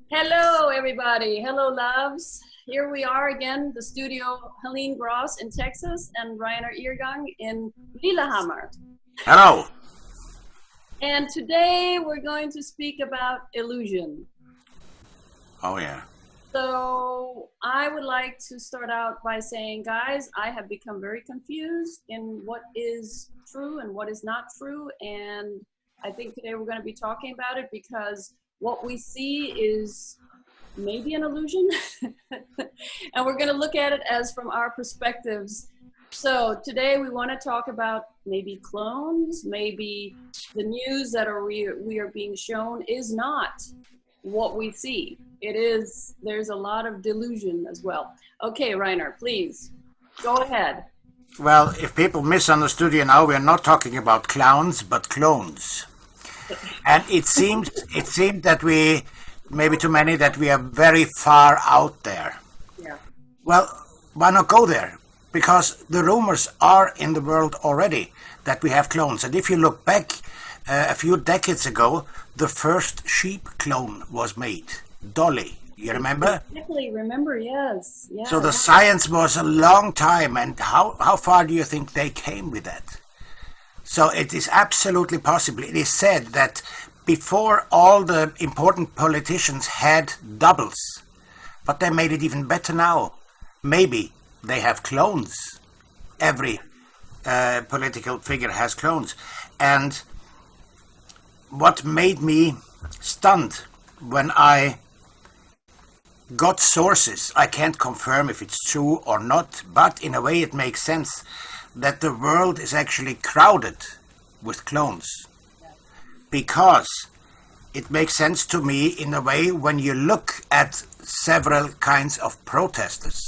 Hello, everybody. Hello, loves. Here we are again, the studio, Helene Gross in Texas and Rainer Irgang in Lillehammer. Hello. And today we're going to speak about illusion. Oh, yeah. So I would like to start out by saying, guys, I have become very confused in what is true and what is not true. And I think today we're going to be talking about it because what we see is maybe an illusion. And we're going to look at it as from our perspectives. So today we want to talk about maybe clones, maybe the news that we are being shown is not what we see. There's a lot of delusion as well. Okay, Rainer, please go ahead. Well, if people misunderstood you now, we're not talking about clowns, but clones. And it seemed that we, maybe too many, that we are very far out there. Yeah. Well, why not go there? Because the rumors are in the world already that we have clones. And if you look back a few decades ago, the first sheep clone was made. Dolly, you remember? Exactly, remember, yes. Yeah. So the science was a long time, and how far do you think they came with that? So it is absolutely possible. It is said that before all the important politicians had doubles, but they made it even better now. Maybe they have clones. Every political figure has clones. And what made me stunned when I got sources, I can't confirm if it's true or not, but in a way it makes sense that the world is actually crowded with clones. Because it makes sense to me in a way when you look at several kinds of protesters,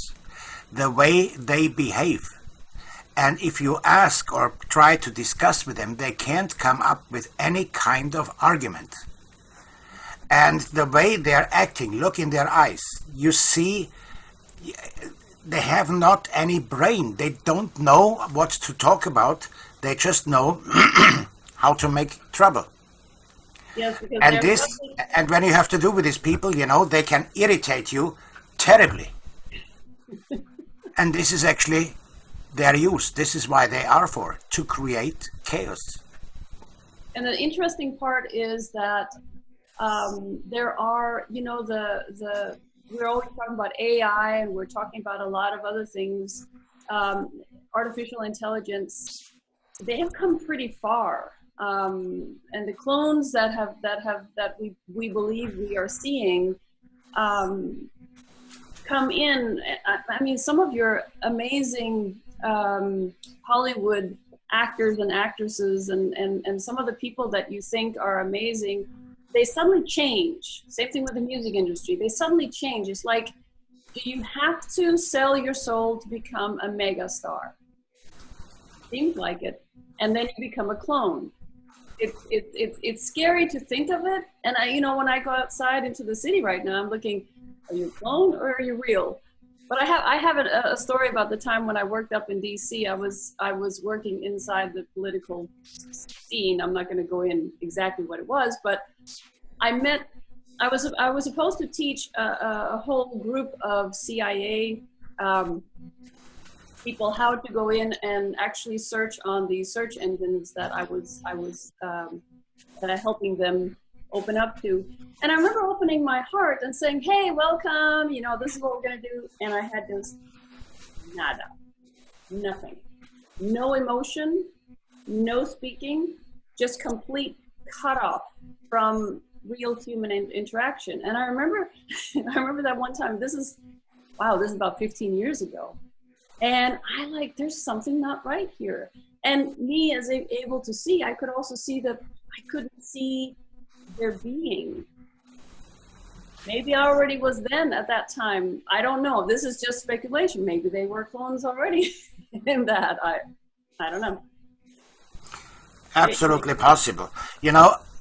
the way they behave. And if you ask or try to discuss with them, they can't come up with any kind of argument. And the way they're acting, look in their eyes, you see they have not any brain. They don't know what to talk about. They just know how to make trouble. Yes, because And when you have to do with these people, they can irritate you terribly. And this is actually their use. This is why they are for, to create chaos. And the interesting part is that there are, we're always talking about AI and we're talking about a lot of other things. Artificial intelligence, they have come pretty far. And the clones that we believe we are seeing come in. I mean, some of your amazing Hollywood actors and actresses and some of the people that you think are amazing, they suddenly change. Same thing with the music industry. They suddenly change. It's like, do you have to sell your soul to become a mega star? Seems like it. And then you become a clone. It's scary to think of it. And when I go outside into the city right now, I'm looking, are you a clone or are you real? But I have a story about the time when I worked up in DC. I was working inside the political scene. I'm not going to go in exactly what it was, but I was supposed to teach a whole group of CIA people how to go in and actually search on the search engines that I was helping them open up to. And I remember opening my heart and saying, hey, welcome, this is what we're going to do. And I had just nada, nothing, no emotion, no speaking, just complete cutoff from real human interaction. And I remember that one time, this is about 15 years ago. And there's something not right here. And me as able to see, I could also see that I couldn't see their being. Maybe I already was then at that time. I don't know. This is just speculation. Maybe they were clones already in that. I don't know. Absolutely possible.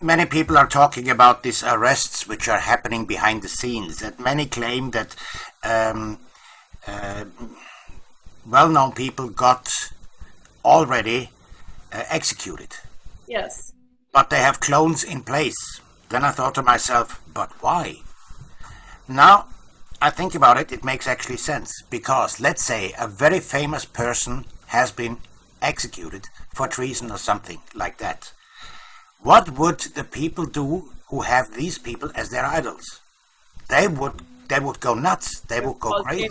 Many people are talking about these arrests which are happening behind the scenes, and many claim that well-known people got already executed. Yes. But they have clones in place. Then I thought to myself, but why? Now, I think about it, it makes actually sense. Because, let's say, a very famous person has been executed for treason or something like that. What would the people do who have these people as their idols? They would go nuts. They would go crazy.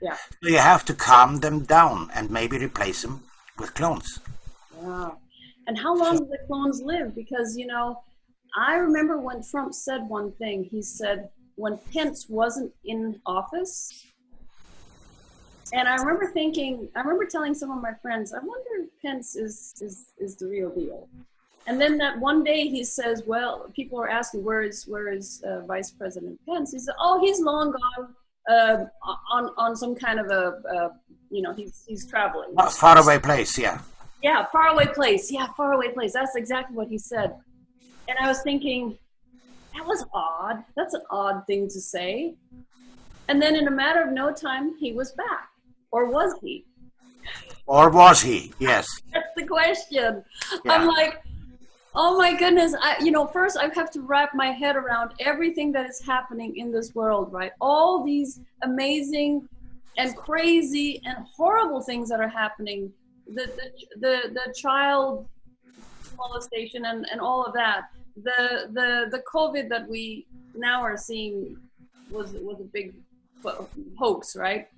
Yeah. So you have to calm them down and maybe replace them with clones. Wow. And how long do the clones live? Because, I remember when Trump said one thing. He said when Pence wasn't in office, and I remember telling some of my friends, I wonder if Pence is the real deal. And then that one day he says, well, people are asking, where is Vice President Pence? He said, oh, he's long gone on some kind of he's traveling. Faraway place, yeah. Yeah, faraway place. Yeah, faraway place. That's exactly what he said. And I was thinking, that was odd. That's an odd thing to say. And then in a matter of no time, he was back. Or was he? Or was he? Yes. That's the question. Yeah. I'm like, oh my goodness. First I have to wrap my head around everything that is happening in this world, right? All these amazing and crazy and horrible things that are happening. The child molestation and all of that. The COVID that we now are seeing was a big hoax, right?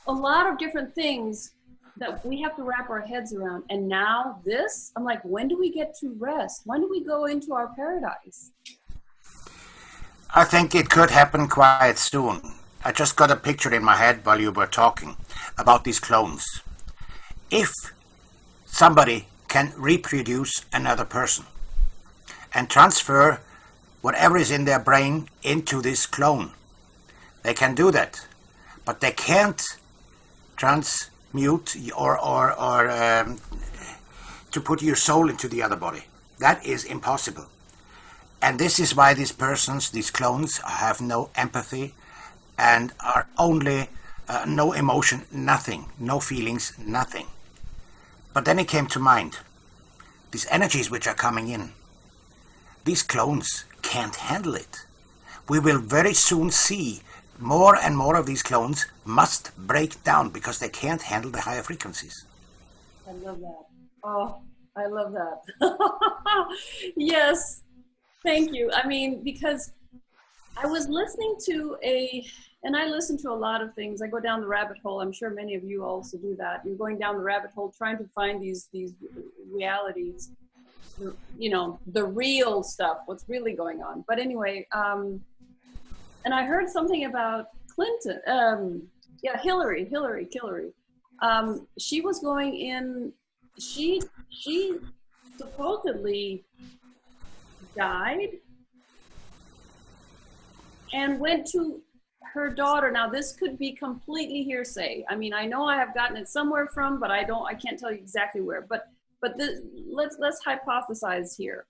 A lot of different things that we have to wrap our heads around. And now this, I'm like, when do we get to rest? When do we go into our paradise? I think it could happen quite soon. I just got a picture in my head while you were talking about these clones. If somebody can reproduce another person and transfer whatever is in their brain into this clone, they can do that. But they can't transmute or to put your soul into the other body. That is impossible. And this is why these persons, these clones, have no empathy and are only no emotion, nothing, no feelings, nothing. But then it came to mind, these energies which are coming in, these clones can't handle it. We will very soon see more and more of these clones must break down because they can't handle the higher frequencies. I love that. Oh, I love that. Yes, thank you. I mean, because I was listening to and I listen to a lot of things. I go down the rabbit hole. I'm sure many of you also do that. You're going down the rabbit hole trying to find these realities, the real stuff, what's really going on. But anyway, and I heard something about Clinton. Hillary. She was going in. She supposedly died and went to her daughter. Now this could be completely hearsay. I mean, I know I have gotten it somewhere from, but I can't tell you exactly where. But let's hypothesize here.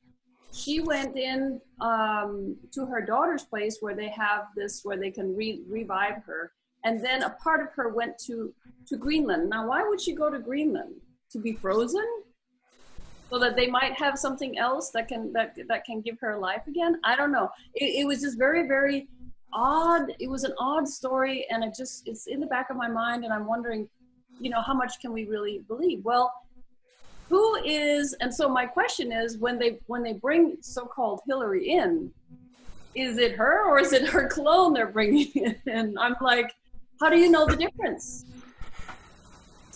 She went in to her daughter's place where they have this, where they can revive her, and then a part of her went to Greenland. Now, why would she go to Greenland? To be frozen, so that they might have something else that can give her life again? I don't know. It was just very, very odd. It was an odd story, and it's in the back of my mind, and I'm wondering, how much can we really believe? Well, who is, and so my question is, when they bring so-called Hillary in, is it her or is it her clone they're bringing in? And I'm like, how do you know the difference?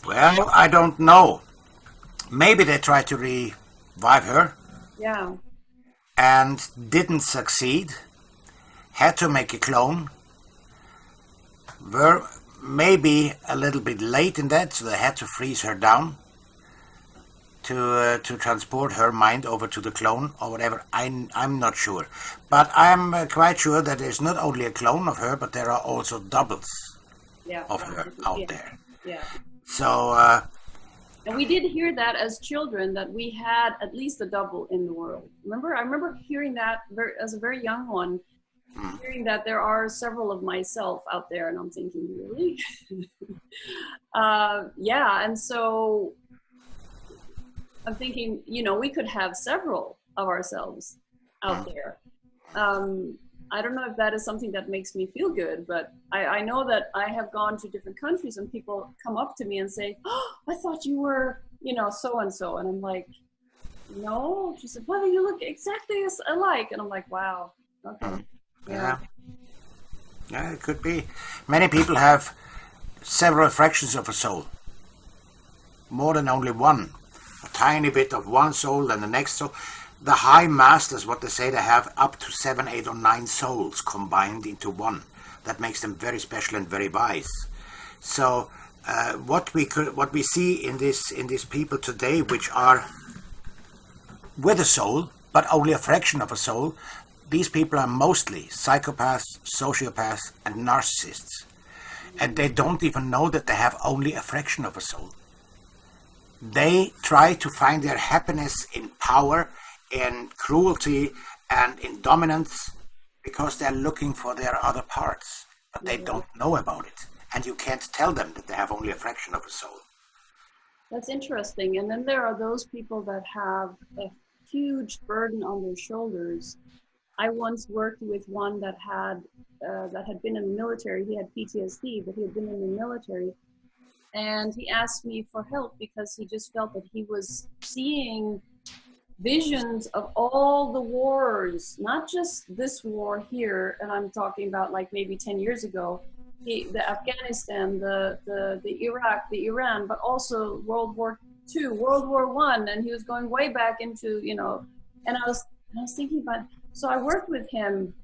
Well, I don't know. Maybe they tried to revive her. Yeah. And didn't succeed. Had to make a clone. Were maybe a little bit late in that, so they had to freeze her down to transport her mind over to the clone or whatever. I'm not sure. But I'm quite sure that there's not only a clone of her, but there are also doubles of her out there. Yeah. So, and we did hear that as children, that we had at least a double in the world. I remember hearing that as a very young one, hearing that there are several of myself out there, and I'm thinking, really? Yeah, and so I'm thinking, we could have several of ourselves out there. I don't know if that is something that makes me feel good, but I know that I have gone to different countries and people come up to me and say, oh, I thought you were, so and so. And I'm like, no. She said, well, you look exactly as alike. And I'm like, wow. Okay. Yeah. Yeah, it could be. Many people have several fractions of a soul. More than only one. A tiny bit of one soul and the next soul. The high masters, what they say, they have up to 7, 8 or 9 souls combined into one. That makes them very special and very wise. So what we see in these people today, which are with a soul, but only a fraction of a soul, these people are mostly psychopaths, sociopaths, and narcissists. And they don't even know that they have only a fraction of a soul. They try to find their happiness in power, in cruelty, and in dominance, because they're looking for their other parts, but they don't know about it. And you can't tell them that they have only a fraction of a soul. That's interesting. And then there are those people that have a huge burden on their shoulders. I once worked with one that had been in the military. He had PTSD, but he had been in the military. And he asked me for help because he just felt that he was seeing visions of all the wars, not just this war here, and I'm talking about like maybe 10 years ago, the Afghanistan, the Iraq, the Iran, but also World War II, World War I, and he was going way back into, and I was thinking about, so I worked with him,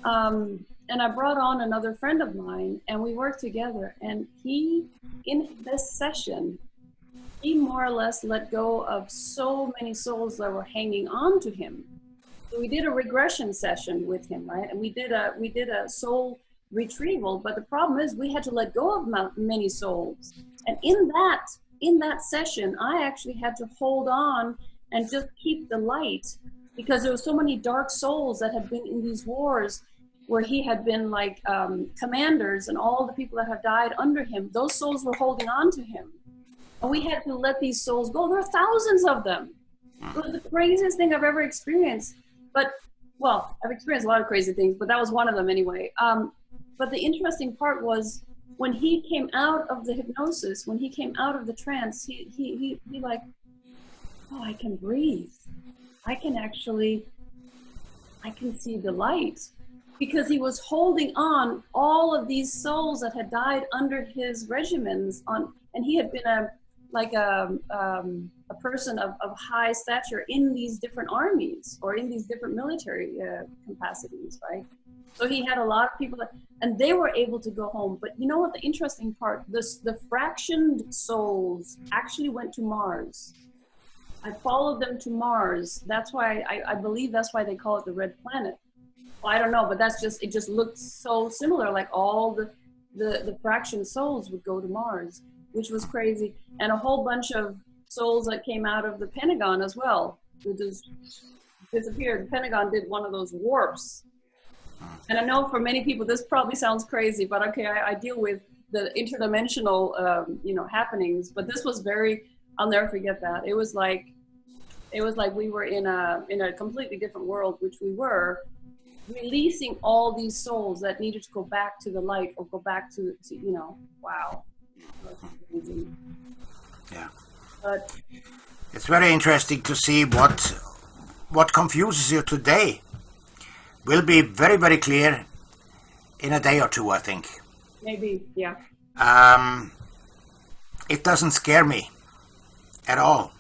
and I brought on another friend of mine, and we worked together, and he, in this session, he more or less let go of so many souls that were hanging on to him. So we did a regression session with him, right? And we did a soul retrieval, but the problem is we had to let go of many souls. And in that session, I actually had to hold on and just keep the light, because there were so many dark souls that had been in these wars where he had been like commanders, and all the people that have died under him, those souls were holding on to him. And we had to let these souls go. There are thousands of them. It was the craziest thing I've ever experienced. But, well, I've experienced a lot of crazy things, but that was one of them anyway. But the interesting part was when he came out of the hypnosis, when he came out of the trance, he like, oh, I can breathe. I can see the light. Because he was holding on all of these souls that had died under his regimens and he had been a person of high stature in these different armies or in these different military capacities, right? So he had a lot of people and they were able to go home. But you know what the interesting part, the fractioned souls actually went to Mars. I followed them to Mars. That's why I believe that's why they call it the red planet. Well, I don't know, but it just looked so similar, like all the fraction souls would go to Mars, which was crazy. And a whole bunch of souls that came out of the Pentagon as well, who just disappeared. The Pentagon did one of those warps. And I know for many people, this probably sounds crazy, but okay, I deal with the interdimensional, happenings, but this was I'll never forget that. It was like we were in a completely different world, which we were, releasing all these souls that needed to go back to the light or go back to wow. Yeah. But it's very interesting to see what confuses you today will be very, very clear in a day or two, I think. Maybe, yeah. It doesn't scare me at all,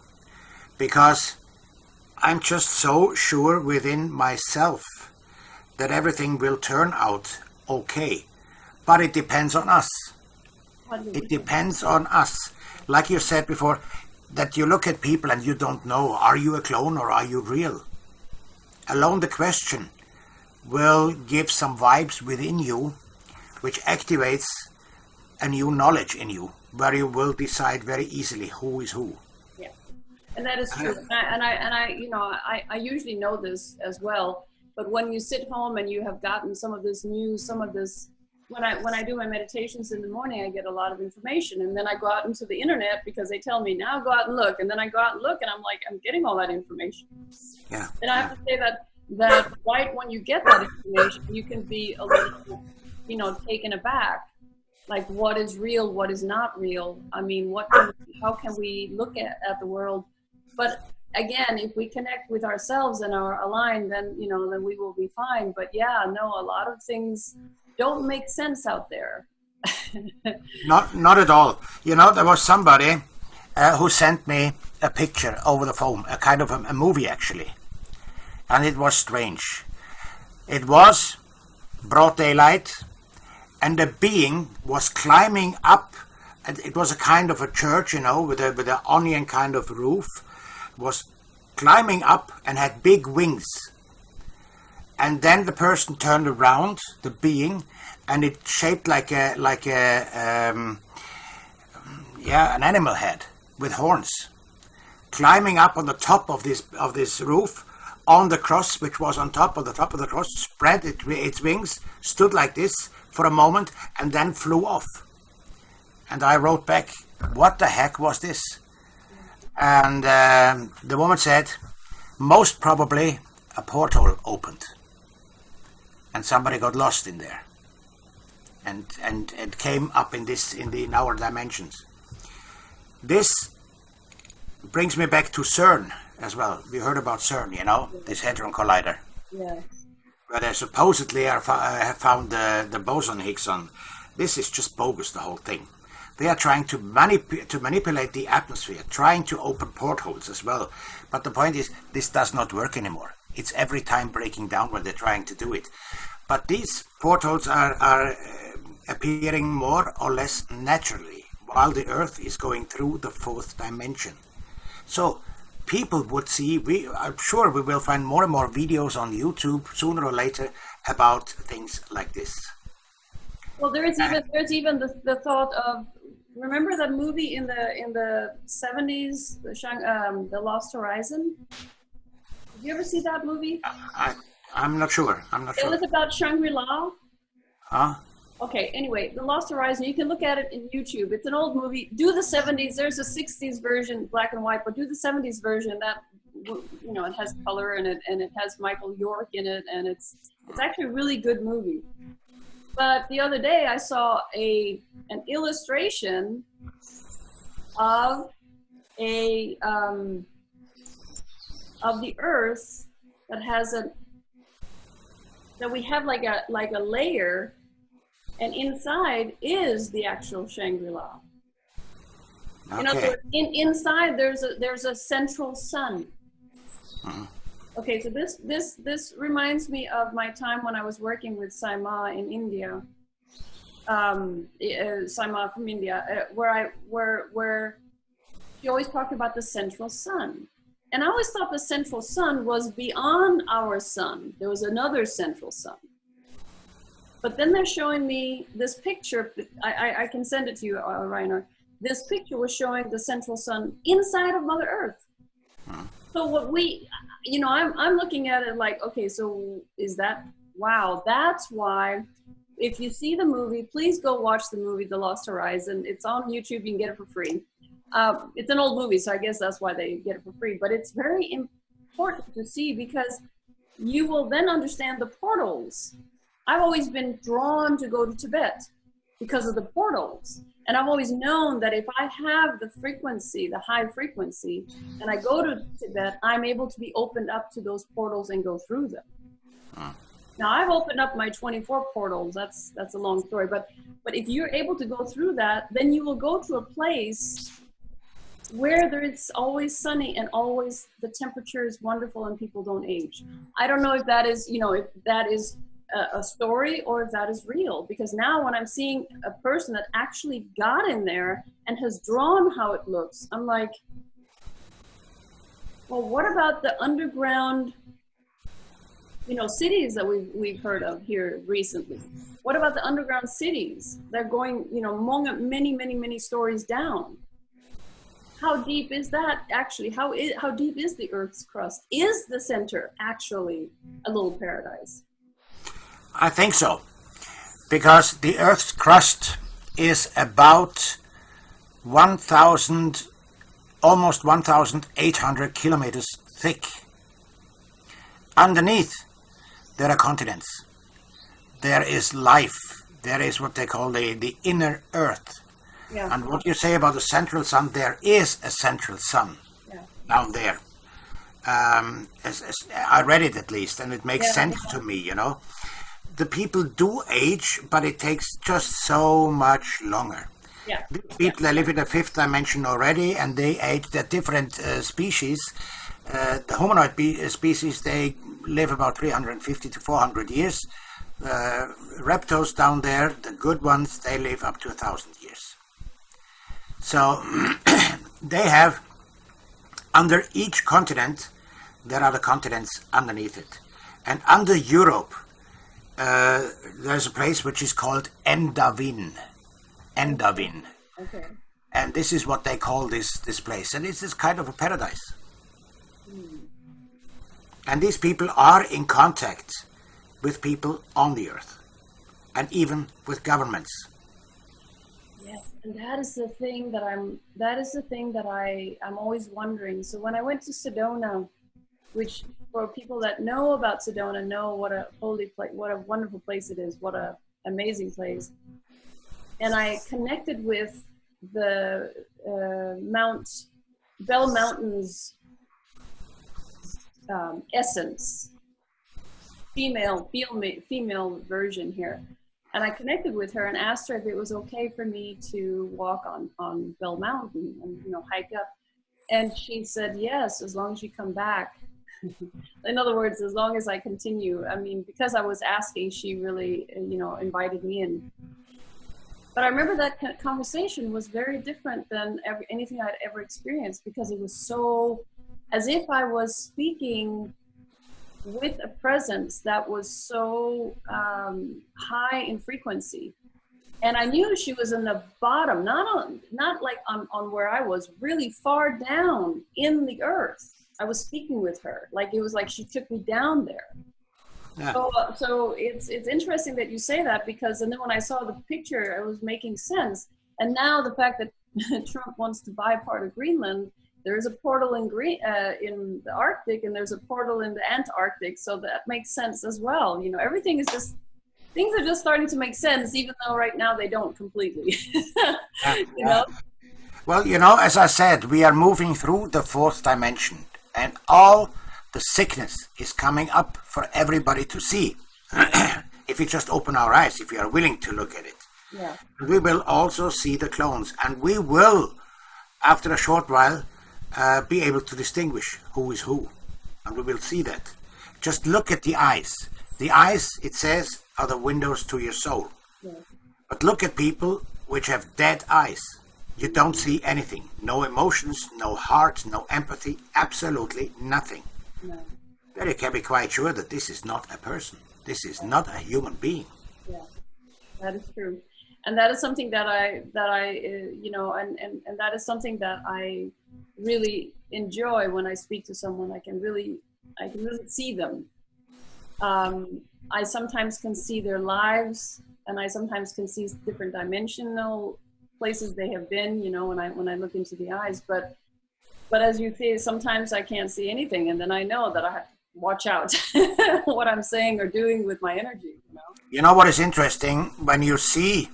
because I'm just so sure within myself that everything will turn out okay. But it depends on us. It depends on us. Like you said before, that you look at people and you don't know, are you a clone or are you real? Alone the question will give some vibes within you, which activates a new knowledge in you, where you will decide very easily who is who. Yeah, and that is true. I usually know this as well. But when you sit home and you have gotten some of this news, when I do my meditations in the morning, I get a lot of information, and then I go out into the internet because they tell me now go out and look, and then I go out and look, and I'm like, I'm getting all that information. Yeah. And I have to say that that right when you get that information, you can be a little, taken aback. Like, what is real, what is not real? I mean, how can we look at the world? But again, if we connect with ourselves and are aligned, then then we will be fine. But yeah, no, a lot of things don't make sense out there. Not at all. There was somebody who sent me a picture over the phone, a kind of a movie actually, and it was strange. It was broad daylight, and a being was climbing up, and it was a kind of a church, with a onion kind of roof, was climbing up and had big wings. And then the person turned around, the being, and it shaped like an animal head with horns, climbing up on the top of this roof, on the cross, which was on top of the cross, spread its wings, stood like this for a moment, and then flew off. And I wrote back, what the heck was this? And the woman said, most probably a portal opened, and somebody got lost in there, and came up in our dimensions. This brings me back to CERN as well. We heard about CERN, this Hadron Collider. Yeah. Where they supposedly have found the boson Higgs. This is just bogus, the whole thing. They are trying to manipulate the atmosphere, trying to open portholes as well. But the point is, this does not work anymore. It's every time breaking down when they're trying to do it. But these portholes are appearing more or less naturally, while the Earth is going through the fourth dimension. So people would see, I'm sure we will find more and more videos on YouTube sooner or later about things like this. Well, there's even the thought of, remember that movie in the 70s, the Lost Horizon? Did you ever see that movie? I'm not sure. It was about Shangri-La. Huh? Okay, anyway, The Lost Horizon, you can look at it in YouTube. It's an old movie. Do the 70s, there's a 60s version, black and white, but do the 70s version that, it has color in it, and it has Michael York in it, and it's actually a really good movie. But the other day I saw an illustration of of the Earth that we have like a layer, and inside is the actual Shangri-La. Okay. In other words, inside there's a central sun. Mm-hmm. Okay, so this reminds me of my time when I was working with Saima in India. Saima from India, where she always talked about the central sun. And I always thought the central sun was beyond our sun. There was another central sun. But then they're showing me this picture. I can send it to you, Rainer. This picture was showing the central sun inside of Mother Earth. So what I'm looking at it like, okay, so is that, wow, that's why, if you see the movie, please go watch the movie, The Lost Horizon. It's on YouTube, you can get it for free. It's an old movie, so I guess that's why they get it for free, but it's very important to see because you will then understand the portals. I've always been drawn to go to Tibet because of the portals. And I've always known that if I have the frequency, the high frequency, and I go to Tibet, I'm able to be opened up to those portals and go through them. Now I've opened up my 24 portals. That's a long story, but if you're able to go through that, then you will go to a place where it's always sunny and always the temperature is wonderful and people don't age. I don't know if that is, if that is a story or if that is real, because now when I'm seeing a person that actually got in there and has drawn how it looks, I'm like, well, what about the underground, cities that we've heard of here recently? What about the underground cities? They're going, many stories down. How deep is that actually? How deep is the Earth's crust? Is the center actually a little paradise? I think so, because the Earth's crust is about almost 1,800 kilometers thick. Underneath there are continents. There is life. There is what they call the inner earth. Yeah. And what you say about the central sun, there is a central sun down there. I read it at least, and it makes sense to me, you know. The people do age, but it takes just so much longer. Yeah. People that live in the fifth dimension already, and they age. They're different species. The humanoid species, they live about 350 to 400 years. Reptiles down there, the good ones, they live up to 1,000 years. So they have, under each continent, there are the continents underneath it. And under Europe, there's a place which is called Endavin. Endavin. Okay. And this is what they call this place. And it's kind of a paradise. And these people are in contact with people on the earth. And even with governments. Yes, and that is the thing that I'm always wondering. So when I went to Sedona, which for people that know about Sedona know what a holy place, what a wonderful place it is, what a amazing place. And I connected with the Bell Mountain's essence, female version here. And I connected with her and asked her if it was okay for me to walk on Bell Mountain and, you know, hike up. And she said, yes, as long as you come back. In other words, as long as I continue. I mean, because I was asking, she really, you know, invited me in. But I remember that conversation was very different than anything I'd ever experienced, because it was so, as if I was speaking with a presence that was so high in frequency. And I knew she was in the bottom, not like on where I was, really far down in the earth. I was speaking with her, like it was like she took me down there. Yeah. So it's interesting that you say that, because, and then when I saw the picture, it was making sense. And now the fact that Trump wants to buy part of Greenland, there's a portal in the Arctic, and there's a portal in the Antarctic, so that makes sense as well. You know, everything is just, things are just starting to make sense, even though right now they don't completely. You know? Well, you know, as I said, we are moving through the fourth dimension, and all the sickness is coming up for everybody to see. If we just open our eyes, if we are willing to look at it. Yeah. We will also see the clones, and we will, after a short while, be able to distinguish who is who, and we will see that. Just look at the eyes. The eyes, it says, are the windows to your soul. Yeah. But look at people which have dead eyes. You don't see anything. No emotions, no heart, no empathy, absolutely nothing. No. Then you can be quite sure that this is not a person. This is not a human being. Yeah, that is true. And that is something that I you know, and that is something that I really enjoy when I speak to someone. I can really see them. I sometimes can see their lives, and I sometimes can see different dimensional places they have been, you know, when I look into the eyes. But as you say, sometimes I can't see anything, and then I know that I have to watch out what I'm saying or doing with my energy, you know. You know what is interesting? When you see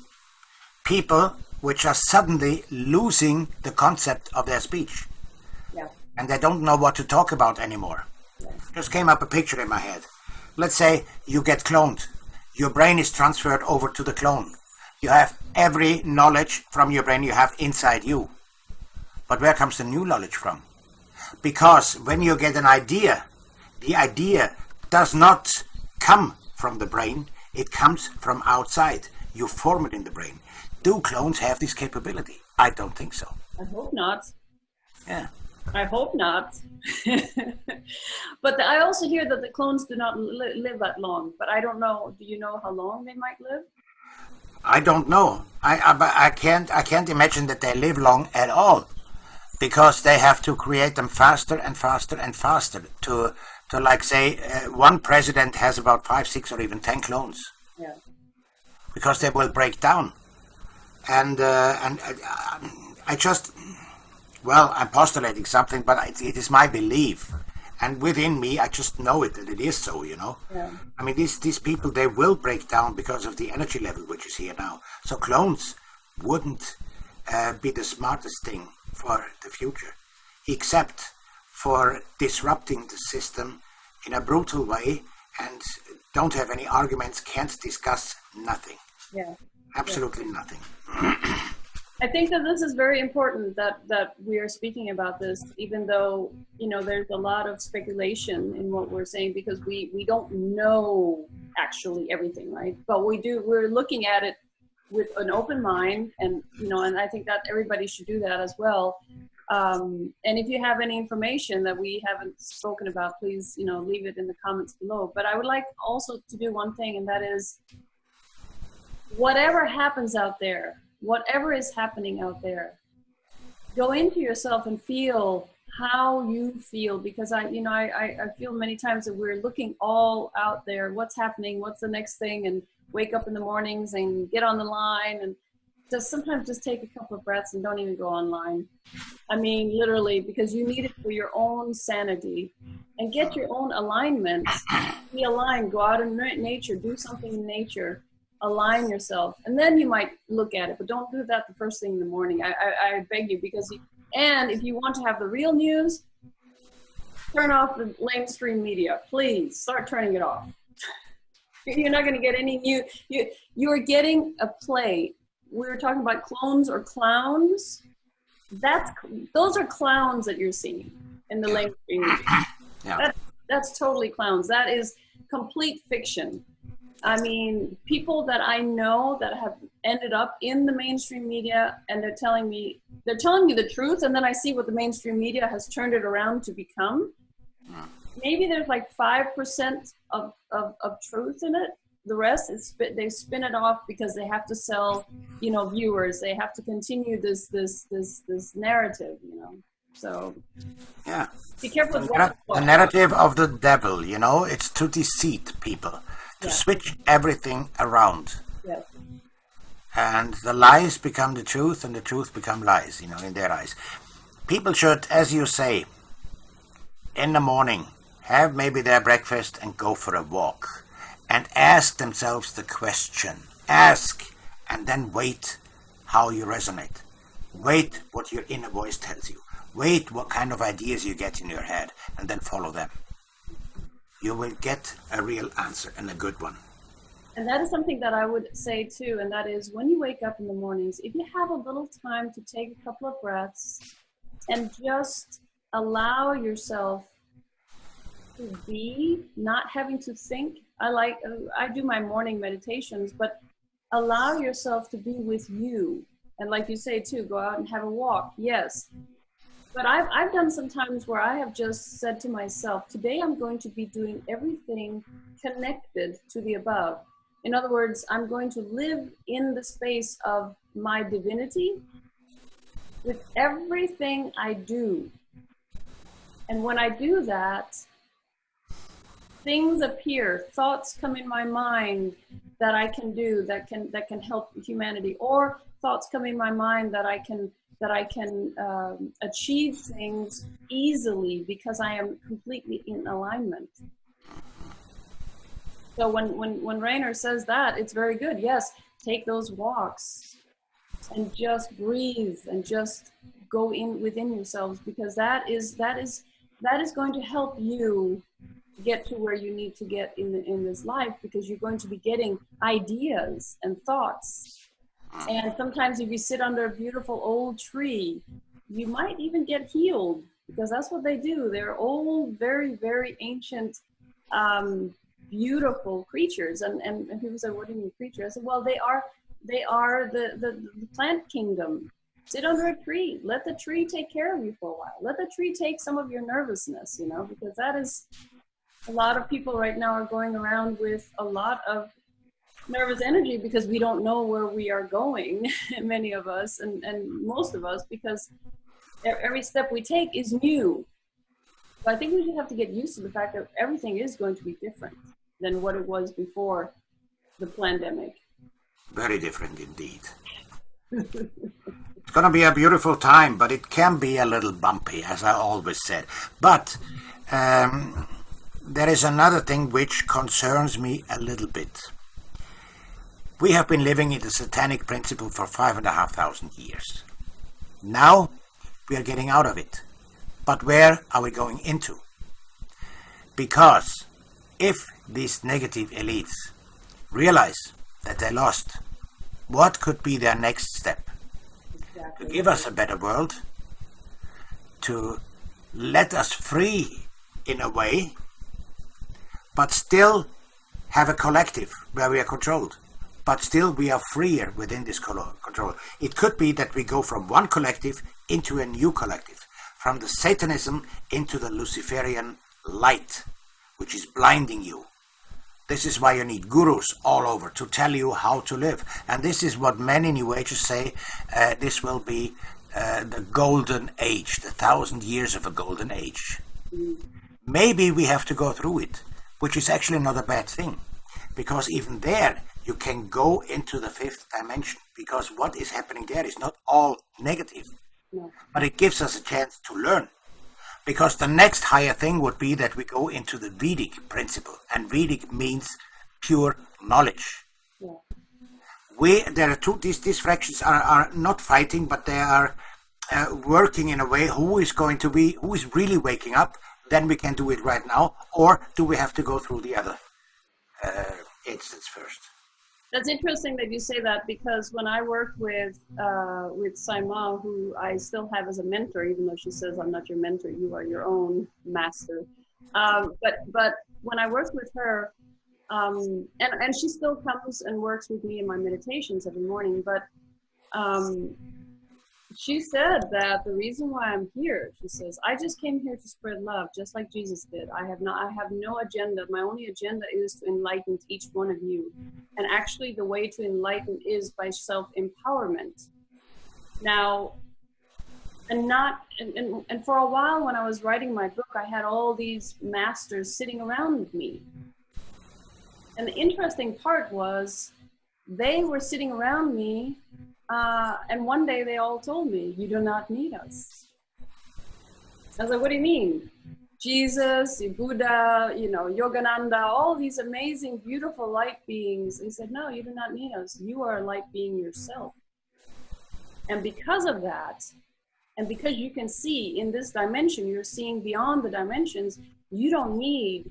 people which are suddenly losing the concept of their speech. Yeah. And they don't know what to talk about anymore. Yeah. Just came up a picture in my head. Let's say you get cloned. Your brain is transferred over to the clone. You have every knowledge from your brain you have inside you. But where comes the new knowledge from? Because when you get an idea, the idea does not come from the brain. It comes from outside. You form it in the brain. Do clones have this capability? I don't think so. I hope not. Yeah. I hope not. But I also hear that the clones do not live that long. But I don't know. Do you know how long they might live? I don't know. I can't imagine that they live long at all, because they have to create them faster and faster and faster to like say one president has about 5, 6, or even 10 clones. Yeah. Because they will break down. And I just, well, I'm postulating something, but it is my belief. And within me, I just know it, that it is so, you know. Yeah. I mean, these people, they will break down because of the energy level which is here now. So clones wouldn't be the smartest thing for the future, except for disrupting the system in a brutal way and don't have any arguments, can't discuss nothing. Yeah. Absolutely nothing. I think that this is very important that we are speaking about this, even though, you know, there's a lot of speculation in what we're saying because we don't know actually everything, right? But we're looking at it with an open mind, and, you know, and I think that everybody should do that as well. And if you have any information that we haven't spoken about, please, you know, leave it in the comments below. But I would like also to do one thing, and that is, whatever happens out there, whatever is happening out there, go into yourself and feel how you feel, because I feel many times that we're looking all out there, what's happening, what's the next thing, and wake up in the mornings and get on the line and sometimes just take a couple of breaths and don't even go online. I mean, literally, because you need it for your own sanity and get your own alignment. Be aligned, go out in nature, do something in nature. Align yourself, and then you might look at it, but don't do that the first thing in the morning. I beg you, because and if you want to have the real news, turn off the mainstream media. Please start turning it off. You're not going to get any new. You're getting a play. We were talking about clones or clowns. Those are clowns that you're seeing in the mainstream media. Yeah. That's totally clowns. That is complete fiction. I mean, people that I know that have ended up in the mainstream media, and they're telling me the truth, and then I see what the mainstream media has turned it around to become. Maybe there's like 5% of truth in it. The rest is they spin it off because they have to sell, you know, viewers. They have to continue this narrative, you know. So yeah, be careful with the narrative of the devil. You know, it's to deceive people. To switch everything around. Yes. And the lies become the truth, and the truth become lies, you know, in their eyes. People should, as you say, in the morning, have maybe their breakfast and go for a walk. And ask themselves the question. Ask, and then wait how you resonate. Wait what your inner voice tells you. Wait what kind of ideas you get in your head, and then follow them. You will get a real answer, and a good one. And that is something that I would say too, and that is when you wake up in the mornings, if you have a little time to take a couple of breaths and just allow yourself to be, not having to think. I do my morning meditations, but allow yourself to be with you. And like you say too, go out and have a walk, yes. But I've done some times where I have just said to myself, today I'm going to be doing everything connected to the above. In other words, I'm going to live in the space of my divinity with everything I do. And when I do that, things appear, thoughts come in my mind that I can do, that can help humanity, or thoughts come in my mind that I can achieve things easily because I am completely in alignment. So when Rainer says that, it's very good. Yes, take those walks and just breathe and just go in within yourselves, because that is going to help you get to where you need to get in this life, because you're going to be getting ideas and thoughts. And sometimes if you sit under a beautiful old tree, you might even get healed, because that's what they do. They're old, very, very ancient, beautiful creatures. And people say, what do you mean creature? I said, well, they are the plant kingdom. Sit under a tree. Let the tree take care of you for a while. Let the tree take some of your nervousness, you know, because that is, a lot of people right now are going around with a lot of nervous energy because we don't know where we are going, many of us and most of us, because every step we take is new. So I think we just have to get used to the fact that everything is going to be different than what it was before the pandemic. Very different indeed. It's going to be a beautiful time, but it can be a little bumpy, as I always said. But there is another thing which concerns me a little bit. We have been living in the satanic principle for 5,500 years. Now we are getting out of it. But where are we going into? Because if these negative elites realize that they lost, what could be their next step? Exactly. To give us a better world, to let us free in a way, but still have a collective where we are controlled. But still we are freer within this control. It could be that we go from one collective into a new collective, from the Satanism into the Luciferian light, which is blinding you. This is why you need gurus all over to tell you how to live. And this is what many New Agers say, this will be the golden age, the 1,000 years of a golden age. Maybe we have to go through it, which is actually not a bad thing, because even there you can go into the fifth dimension, because what is happening there is not all negative, but it gives us a chance to learn. Because the next higher thing would be that we go into the Vedic principle, and Vedic means pure knowledge. There are these fractions are not fighting, but they are working in a way who is really waking up. Then we can do it right now, or do we have to go through the other instance first? That's interesting that you say that, because when I worked with Saima, who I still have as a mentor, even though she says I'm not your mentor, you are your own master. But when I worked with her, and she still comes and works with me in my meditations every morning, but she said that the reason why I'm here, she says, I just came here to spread love, just like Jesus did. I have no agenda. My only agenda is to enlighten each one of you. And actually the way to enlighten is by self-empowerment. Now, and for a while when I was writing my book, I had all these masters sitting around me. And the interesting part was they were sitting around me, and one day they all told me, you do not need us. I was like, what do you mean? Jesus, Buddha, Yogananda, all these amazing, beautiful light beings. He said, no, you do not need us. You are a light being yourself. And because of that, and because you can see in this dimension, you're seeing beyond the dimensions, you don't need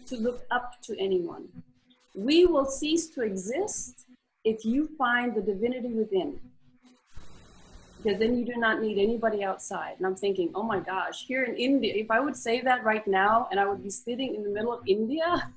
to look up to anyone. We will cease to exist if you find the divinity within. Because then you do not need anybody outside. And I'm thinking, oh my gosh, here in India, if I would say that right now and I would be sitting in the middle of India,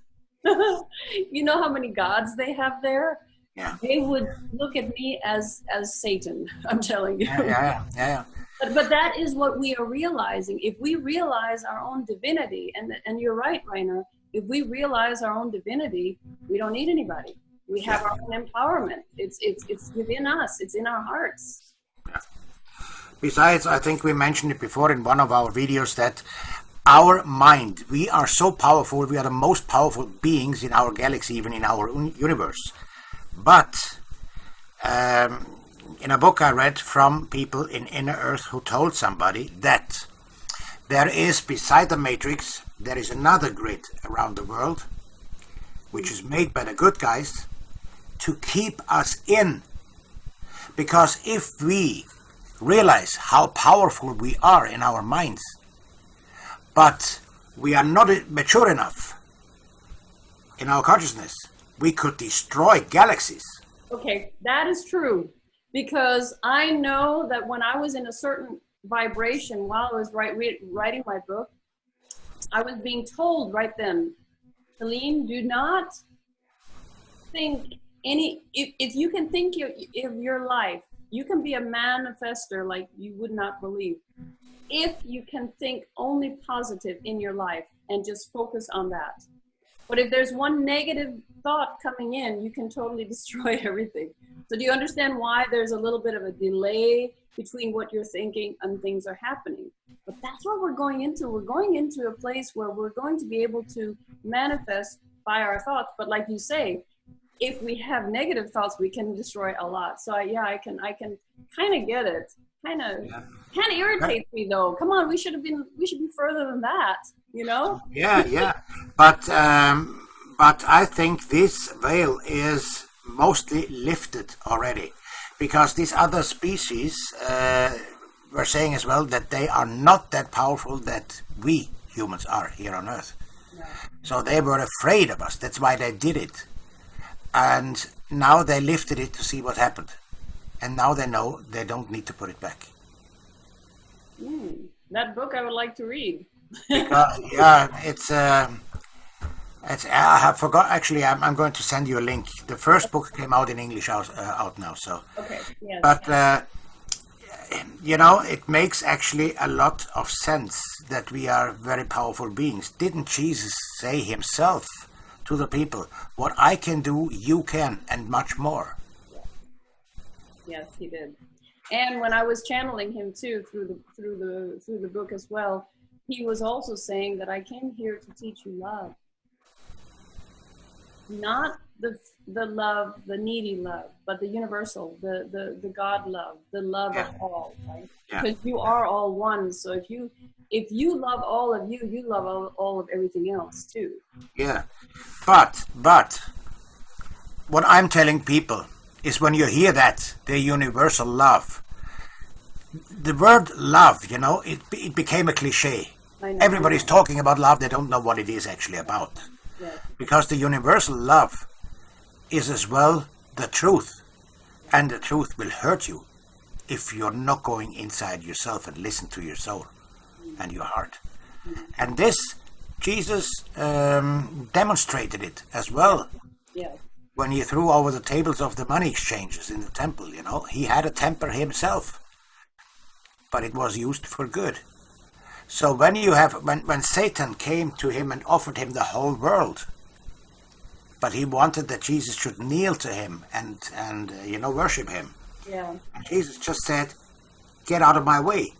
you know how many gods they have there? Yeah. They would look at me as Satan, I'm telling you. Yeah. But that is what we are realizing. If we realize our own divinity, and you're right, Rainer, if we realize our own divinity, we don't need anybody. We have our own empowerment. It's within us. It's in our hearts. Besides, I think we mentioned it before in one of our videos that our mind, we are so powerful, we are the most powerful beings in our galaxy, even in our universe. But in a book I read from people in Inner Earth who told somebody that there is, beside the Matrix, there is another grid around the world, which is made by the good guys to keep us in. Because if we realize how powerful we are in our minds, but we are not mature enough in our consciousness, we could destroy galaxies. Okay, that is true, because I know that when I was in a certain vibration while I was writing my book, I was being told right then, Helene, do not think if you can think of your life, you can be a manifester like you would not believe. If you can think only positive in your life and just focus on that. But if there's one negative thought coming in, you can totally destroy everything. So do you understand why there's a little bit of a delay between what you're thinking and things are happening? But that's what we're going into. We're going into a place where we're going to be able to manifest by our thoughts. But like you say, if we have negative thoughts, we can destroy a lot. So I can kind of get it. Kind of irritates me though. Come on, we should be further than that. you know? Yeah, yeah. But I think this veil is mostly lifted already, because these other species were saying as well that they are not that powerful that we humans are here on Earth. Yeah. So they were afraid of us. That's why they did it. And now they lifted it to see what happened. And now they know they don't need to put it back. That book I would like to read. Because, yeah, it's I have forgot. Actually, I'm going to send you a link. The first book came out in English out now. So, Okay. Yes. but you know, it makes actually a lot of sense that we are very powerful beings. Didn't Jesus say himself to the people, "What I can do, you can, and much more"? Yes, he did. And when I was channeling him too through the book as well, he was also saying that I came here to teach you love, not the love, the needy love, but the universal, the God love, the love of all, right? Yeah. Because you are all one. So if you love all of you, you love all of everything else too. Yeah, but what I'm telling people is, when you hear that, the universal love, the word love, you know, it became a cliche. I know. Everybody's talking about love. They don't know what it is actually about. Yes. Because the universal love is as well the truth. And the truth will hurt you if you're not going inside yourself and listen to your soul and your heart. And this, Jesus demonstrated it as well. Yes. When he threw over the tables of the money exchanges in the temple, you know, he had a temper himself, but it was used for good. So when Satan came to him and offered him the whole world, but he wanted that Jesus should kneel to him and you know, worship him. Yeah. And Jesus just said, "Get out of my way."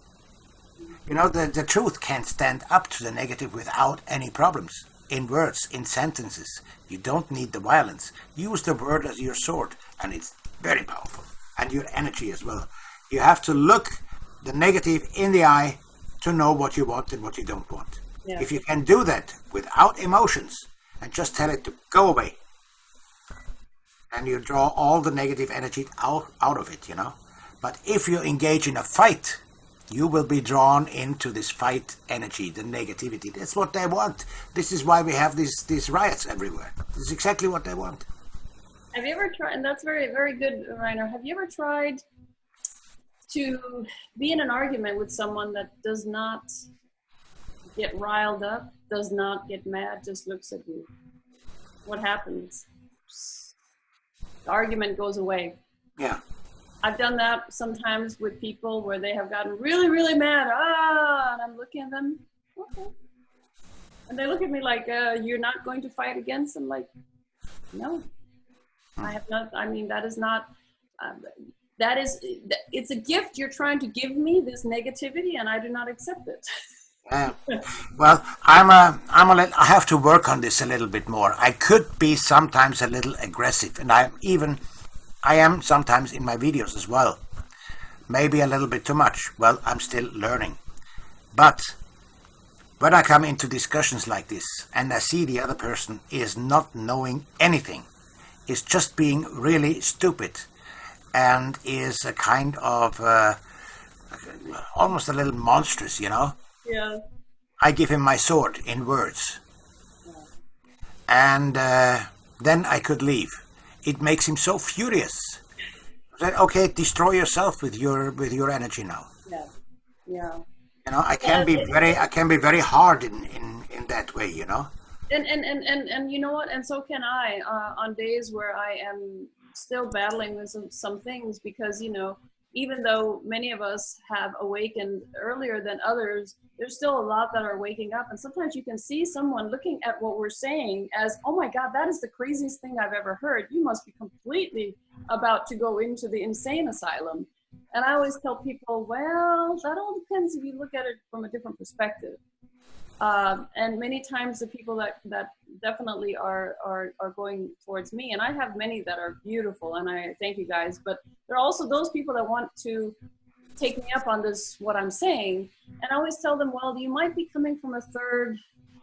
You know, the truth can't stand up to the negative without any problems. In words, in sentences. You don't need the violence. Use the word as your sword, and it's very powerful. And your energy as well. You have to look the negative in the eye to know what you want and what you don't want. Yeah. If you can do that without emotions and just tell it to go away, and you draw all the negative energy out of it, you know. But if you engage in a fight, you will be drawn into this fight energy, the negativity. That's what they want. This is why we have these riots everywhere. This is exactly what they want. Have you ever tried, and that's very, very good, Rainer, have you ever tried to be in an argument with someone that does not get riled up, does not get mad, just looks at you? What happens? The argument goes away. Yeah. I've done that sometimes with people where they have gotten really, really mad. And I'm looking at them, okay. And they look at me like, you're not going to fight against them? Like, no, I have not. I mean, that is not, it's a gift you're trying to give me, this negativity, and I do not accept it. Well, I have to work on this a little bit more. I could be sometimes a little aggressive, and I am sometimes in my videos as well. Maybe a little bit too much. Well, I'm still learning. But when I come into discussions like this and I see the other person is not knowing anything, is just being really stupid, and is a kind of almost a little monstrous, you know? Yeah. I give him my sword in words. And then I could leave. It makes him so furious. That, okay, destroy yourself with your energy now. Yeah. Yeah. You know, I can be very hard in that way, you know. And you know what? And so can I on days where I am still battling with some things, because, you know, even though many of us have awakened earlier than others, there's still a lot that are waking up. And sometimes you can see someone looking at what we're saying as, oh my God, that is the craziest thing I've ever heard. You must be completely about to go into the insane asylum. And I always tell people, well, that all depends if you look at it from a different perspective. And many times the people that definitely are going towards me, and I have many that are beautiful, and I thank you guys, but there are also those people that want to take me up on this, what I'm saying. And I always tell them, well, you might be coming from a third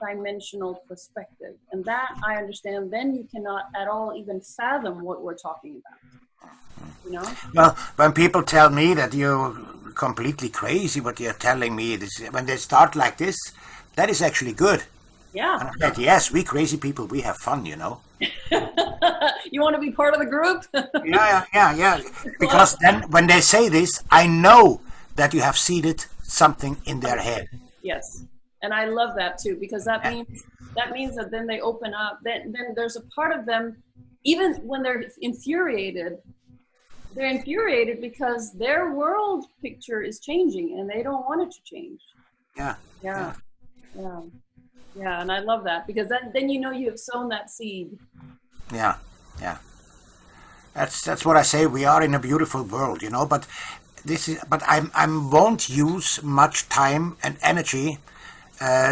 dimensional perspective. And that I understand, then you cannot at all even fathom what we're talking about. You know? Well, when people tell me that you're completely crazy, what you're telling me, this, when they start like this, that is actually good. Yeah. And I said, yes, we crazy people, we have fun, you know. You want to be part of the group? Yeah. Because then when they say this, I know that you have seeded something in their head. Yes. And I love that too, because that means that then they open up. Then there's a part of them, even when they're infuriated because their world picture is changing and they don't want it to change. Yeah. And I love that, because then you know you have sown that seed. Yeah. That's what I say. We are in a beautiful world, you know. But I won't use much time and energy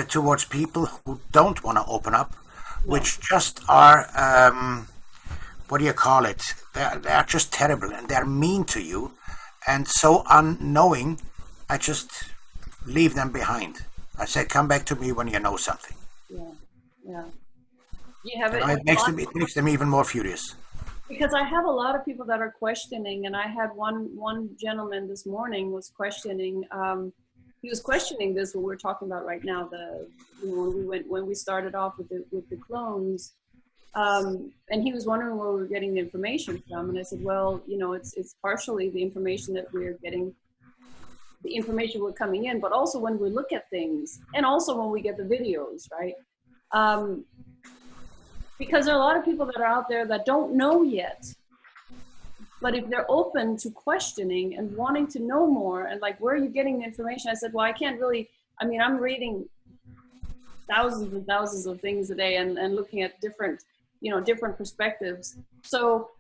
towards people who don't want to open up, which just are what do you call it? They are just terrible and they're mean to you, and so unknowing. I just leave them behind. I say, come back to me when you know something. Yeah. You have it. It makes them even more furious. Because I have a lot of people that are questioning, and I had one gentleman this morning was questioning. He was questioning this, what we're talking about right now. When we started off with the clones, and he was wondering where we were getting the information from, and I said, well, you know, it's partially the information that we're getting. The information we're coming in, but also when we look at things, and also when we get the videos, right? Because there are a lot of people that are out there that don't know yet. But if they're open to questioning and wanting to know more, and like, where are you getting the information? I said, well, I can't really, I mean, I'm reading thousands and thousands of things a day and looking at different perspectives. So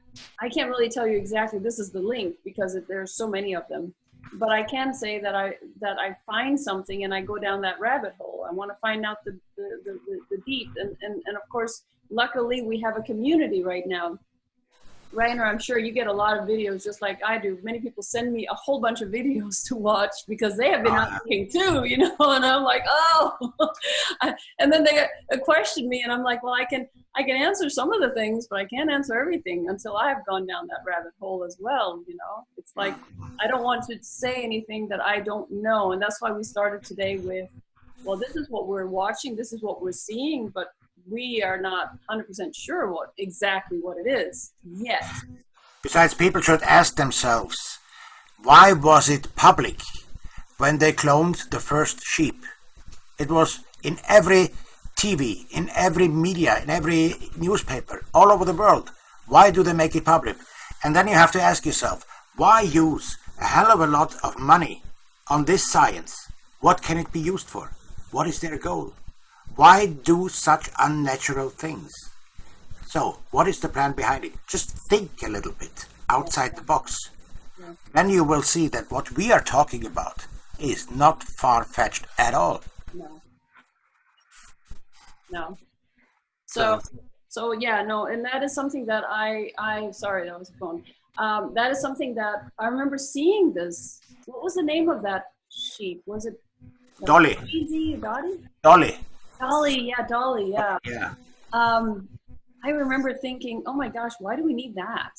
I can't really tell you exactly this is the link, because there's so many of them. But I can say that I find something and I go down that rabbit hole. I want to find out the deep. And of course, luckily we have a community right now. Rainer, I'm sure you get a lot of videos just like I do. Many people send me a whole bunch of videos to watch because they have been out looking too, you know, and I'm like, oh, and then they question me and I'm like, well, I can answer some of the things, but I can't answer everything until I've gone down that rabbit hole as well, you know. It's like, I don't want to say anything that I don't know. And that's why we started today with, well, this is what we're watching, this is what we're seeing, but we are not 100% sure exactly what it is yet. Besides, people should ask themselves, why was it public when they cloned the first sheep? It was in every TV, in every media, in every newspaper, all over the world. Why do they make it public? And then you have to ask yourself, why use a hell of a lot of money on this science? What can it be used for? What is their goal? Why do such unnatural things? So, what is the plan behind it? Just think a little bit outside the box. Yeah. Then you will see that what we are talking about is not far-fetched at all. No. So yeah, no, and that is something that sorry, that was a phone. That is something that I remember seeing this. What was the name of that sheep? Was it Dolly? Dolly. Dolly, yeah. Yeah. I remember thinking, oh my gosh, why do we need that?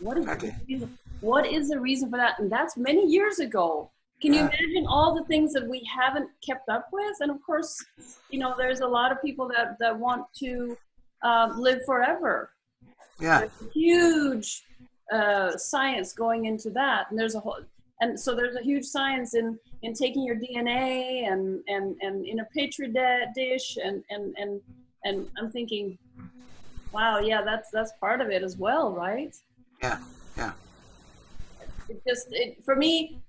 What is the reason for that? And that's many years ago. Can you imagine all the things that we haven't kept up with? And of course, you know, there's a lot of people that want to live forever. Yeah. There's a huge science going into that. And so there's a huge science in taking your DNA and in a petri dish and I'm thinking, wow, yeah, that's part of it as well, right? Yeah. For me,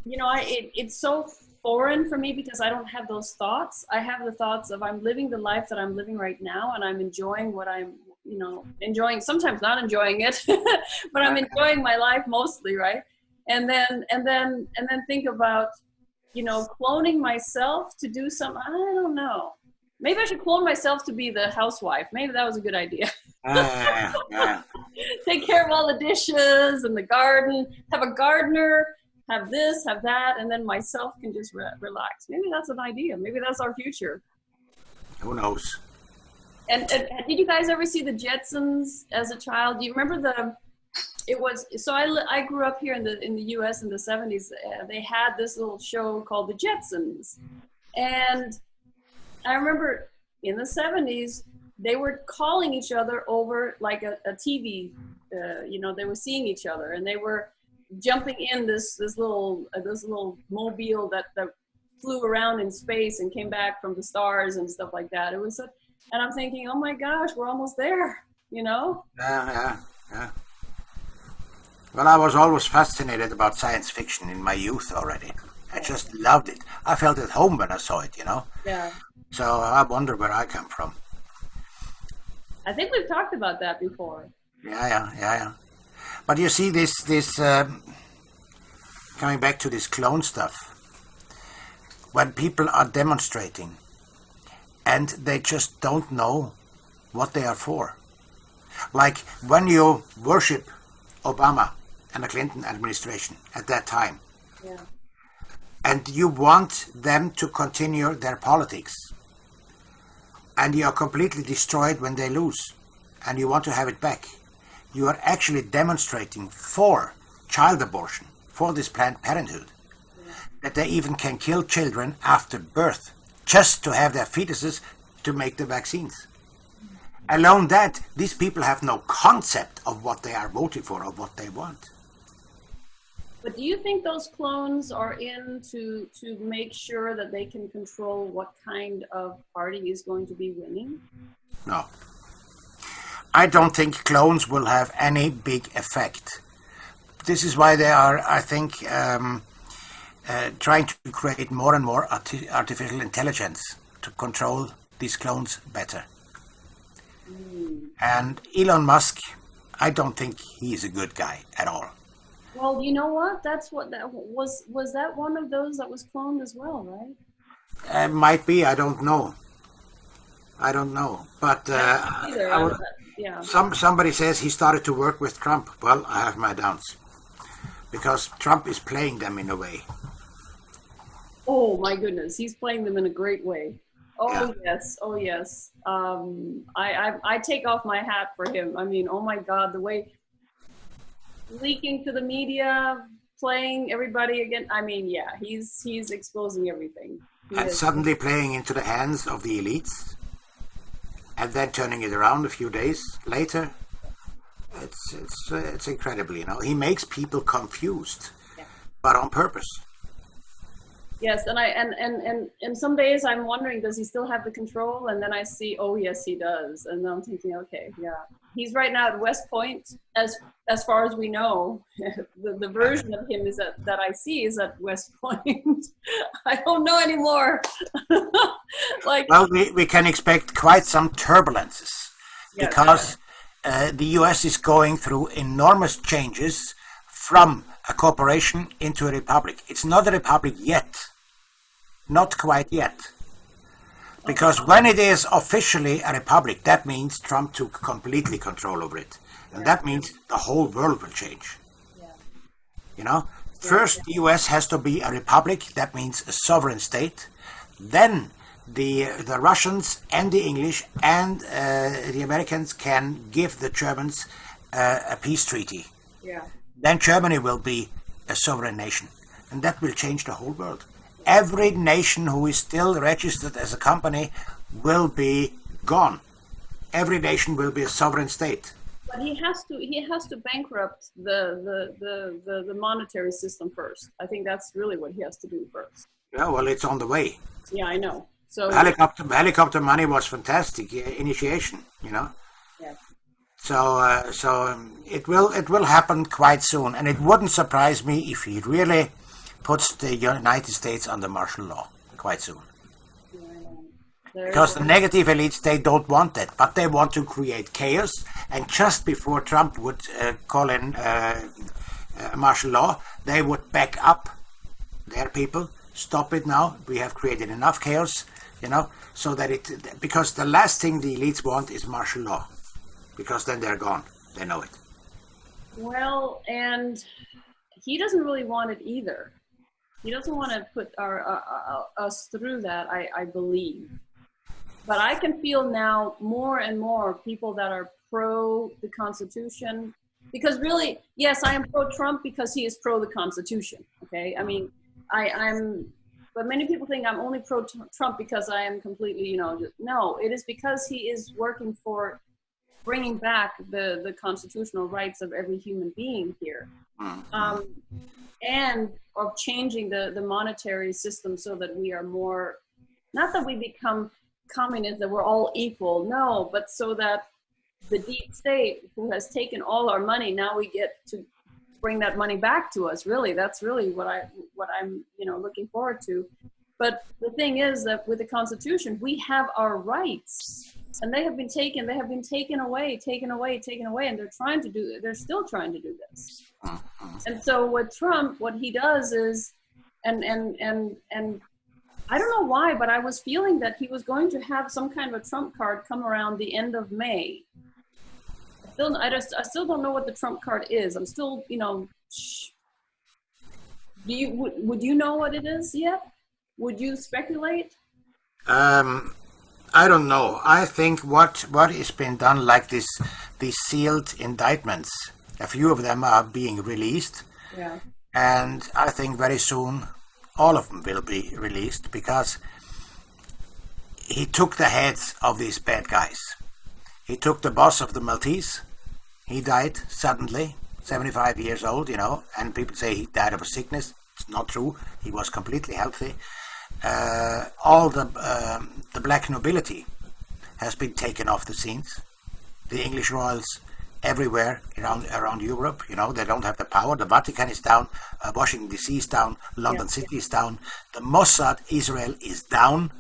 you know, it's so foreign for me because I don't have those thoughts. I have the thoughts of I'm living the life that I'm living right now, and I'm enjoying what I'm, you know, enjoying. Sometimes not enjoying it, but I'm enjoying my life mostly, right? And then think about, you know, cloning myself to do something. I don't know. Maybe I should clone myself to be the housewife. Maybe that was a good idea. Take care of all the dishes and the garden. Have a gardener. Have this, have that, and then myself can just relax. Maybe that's an idea. Maybe that's our future. Who knows? And did you guys ever see the Jetsons as a child? Do you remember it was, so I grew up here in the US in the 70s. They had this little show called the Jetsons. And I remember in the 70s, they were calling each other over like a TV, they were seeing each other, and they were jumping in this little mobile that flew around in space and came back from the stars and stuff like that. It was and I'm thinking, oh my gosh, we're almost there, Yeah. Well, I was always fascinated about science fiction in my youth already. I just loved it. I felt at home when I saw it, Yeah. So I wonder where I come from. I think we've talked about that before. Yeah. But you see, this coming back to this clone stuff, when people are demonstrating and they just don't know what they are for. Like when you worship Obama and the Clinton administration at that time, yeah, and you want them to continue their politics, and you are completely destroyed when they lose, and you want to have it back, you are actually demonstrating for child abortion, for this Planned Parenthood, that they even can kill children after birth just to have their fetuses to make the vaccines. Alone that, these people have no concept of what they are voting for or what they want. But do you think those clones are in to make sure that they can control what kind of party is going to be winning? No. I don't think clones will have any big effect. This is why they are, I think, trying to create more and more artificial intelligence to control these clones better. And Elon Musk, I don't think he is a good guy at all. Well, you know what? That's what that was that one of those that was cloned as well, right? Might be, I don't know. But yeah. Somebody says he started to work with Trump. Well, I have my doubts. Because Trump is playing them in a way. Oh my goodness, he's playing them in a great way. Oh Yeah. yes. I take off my hat for him. I mean, oh my God, the way leaking to the media, playing everybody again. I mean, yeah, he's exposing everything. And suddenly playing into the hands of the elites, and then turning it around a few days later. It's incredible, He makes people confused, but on purpose. Yes, and some days I'm wondering, does he still have the control? And then I see, oh yes, he does. And I'm thinking, okay, yeah, he's right now at West Point, as far as we know. the version of him is that I see is at West Point. I don't know anymore. Well, we can expect quite some turbulences, because the US is going through enormous changes from a corporation into a republic. It's not a republic yet. Not quite yet. Because when it is officially a republic, that means Trump took completely control over it. And that means the whole world will change. First, the US has to be a republic. That means a sovereign state. Then the Russians and the English and the Americans can give the Germans a peace treaty. Then Germany will be a sovereign nation, and that will change the whole world. Every nation who is still registered as a company will be gone. Every nation will be a sovereign state. But he has to bankrupt the monetary system first. I think that's really what he has to do first. Yeah, well, it's on the way. Yeah, I know. So helicopter money was fantastic initiation, Yeah. So it will happen quite soon, and it wouldn't surprise me if he really puts the United States under martial law quite soon. Because the negative elites, they don't want that, but they want to create chaos. And just before Trump would call in martial law, they would back up their people. Stop it now. We have created enough chaos, so that because the last thing the elites want is martial law. Because then they're gone. They know it. Well, and he doesn't really want it either. He doesn't want to put us through that, I believe. But I can feel now more and more people that are pro the Constitution, because really, yes, I am pro Trump because he is pro the Constitution. Okay, I mean, I'm, but many people think I'm only pro Trump because I am completely, you know, no, it is because he is working for bringing back the constitutional rights of every human being here, and of changing the monetary system so that we are more, not that we become communist, that we're all equal, no, but so that the deep state who has taken all our money, now we get to bring that money back to us. Really, that's really what I'm, you know, looking forward to. But the thing is that with the Constitution, we have our rights, and they have been taken away, and they're still trying to do this. And so what Trump, what he does is, and I don't know why, but I was feeling that he was going to have some kind of a Trump card come around the end of May. I still don't know what the Trump card is. I'm still, you know, would you know what it is yet? Would you speculate? I don't know. I think what is being done, like these sealed indictments, a few of them are being released. Yeah. And I think very soon all of them will be released, because he took the heads of these bad guys. He took the boss of the Maltese. He died suddenly, 75 years old, you know, and people say he died of a sickness. It's not true. He was completely healthy. All the black nobility has been taken off the scenes. The English royals everywhere around Europe, you know, they don't have the power. The Vatican is down, Washington DC is down, London City is down. The Mossad, Israel, is down.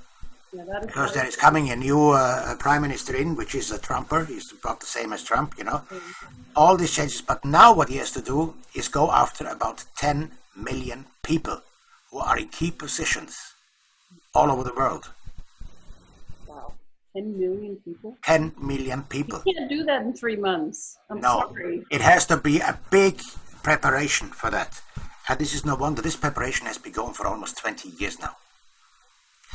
Because there is coming a new prime minister in, which is a Trumper. He's about the same as Trump, you know. All these changes. But now what he has to do is go after about 10 million people who are in key positions all over the world. Wow. 10 million people? 10 million people. You can't do that in 3 months. I'm sorry. It has to be a big preparation for that. And this is no wonder. This preparation has been going for almost 20 years now.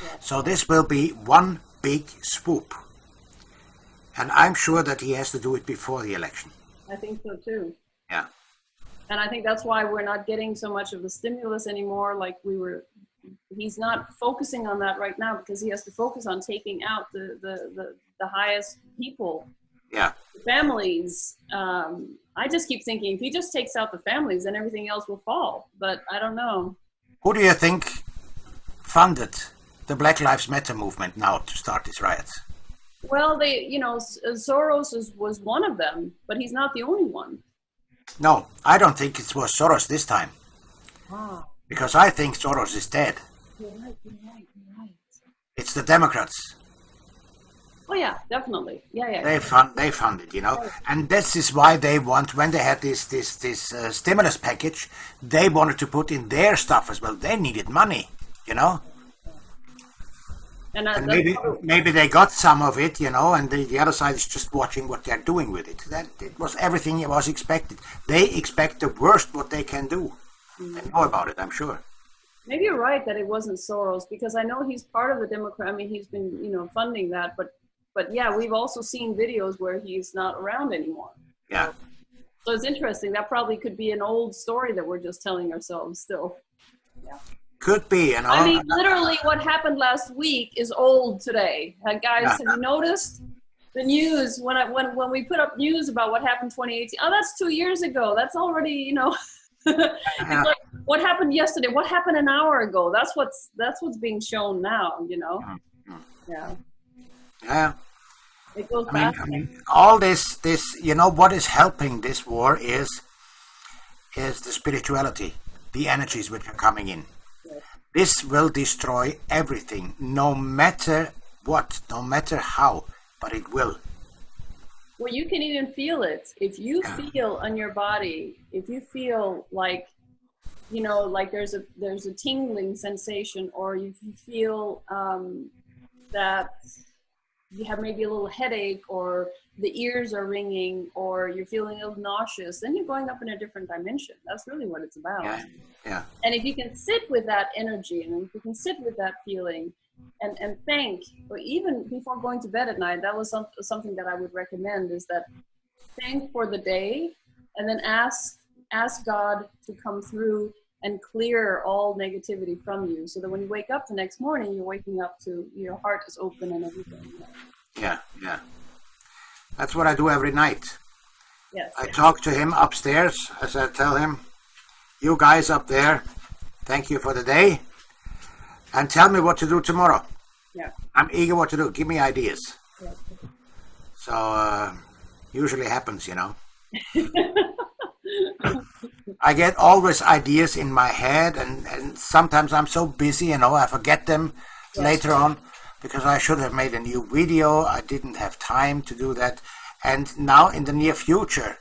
Yeah. So this will be one big swoop. And I'm sure that he has to do it before the election. I think so too. Yeah. And I think that's why we're not getting so much of the stimulus anymore like we were. He's not focusing on that right now because he has to focus on taking out the highest people. Yeah. The families. I just keep thinking if he just takes out the families, then everything else will fall. But I don't know. Who do you think funded the Black Lives Matter movement now to start these riots? Well, Soros was one of them, but he's not the only one. No, I don't think it was Soros this time. Wow. Because I think Soros is dead. You're right. It's the Democrats. Oh yeah, definitely. Yeah. They funded, you know, right. And this is why they want, when they had this stimulus package, they wanted to put in their stuff as well. They needed money, you know. And maybe they got some of it, you know, and the other side is just watching what they're doing with it. That it was everything was expected. They expect the worst what they can do. They know about it, I'm sure. Maybe you're right that it wasn't Soros, because I know he's part of the Democrat. I mean, he's been, you know, funding that, but yeah, we've also seen videos where he's not around anymore. Yeah. So it's interesting. That probably could be an old story that we're just telling ourselves still. Yeah. Could be, you know. I mean, literally what happened last week is old today. Guys, have you noticed the news when we put up news about what happened 2018? Oh, that's 2 years ago. That's already, you know. It's like, what happened yesterday? What happened an hour ago? That's what's being shown now, you know. Yeah. Yeah. It goes back. I mean, all this, you know, what is helping this war is the spirituality, the energies which are coming in. This will destroy everything, no matter what, no matter how, but it will. Well, you can even feel it. If you feel on your body, if you feel like, you know, like there's a tingling sensation, or if you feel that you have maybe a little headache, or the ears are ringing, or you're feeling a little nauseous, then you're going up in a different dimension. That's really what it's about. Yeah. And if you can sit with that energy, and if you can sit with that feeling, and thank, or even before going to bed at night, that was something that I would recommend, is that thank for the day, and then ask God to come through and clear all negativity from you, so that when you wake up the next morning, you're waking up to, your heart is open and everything. Yeah, yeah. That's what I do every night. Yes. I talk to him upstairs as I tell him, you guys up there, thank you for the day, and tell me what to do tomorrow. Yeah. I'm eager what to do. Give me ideas. Yes. So usually happens, you know. I get always ideas in my head, and sometimes I'm so busy, you know, I forget them later on, because I should have made a new video. I didn't have time to do that. And now in the near future,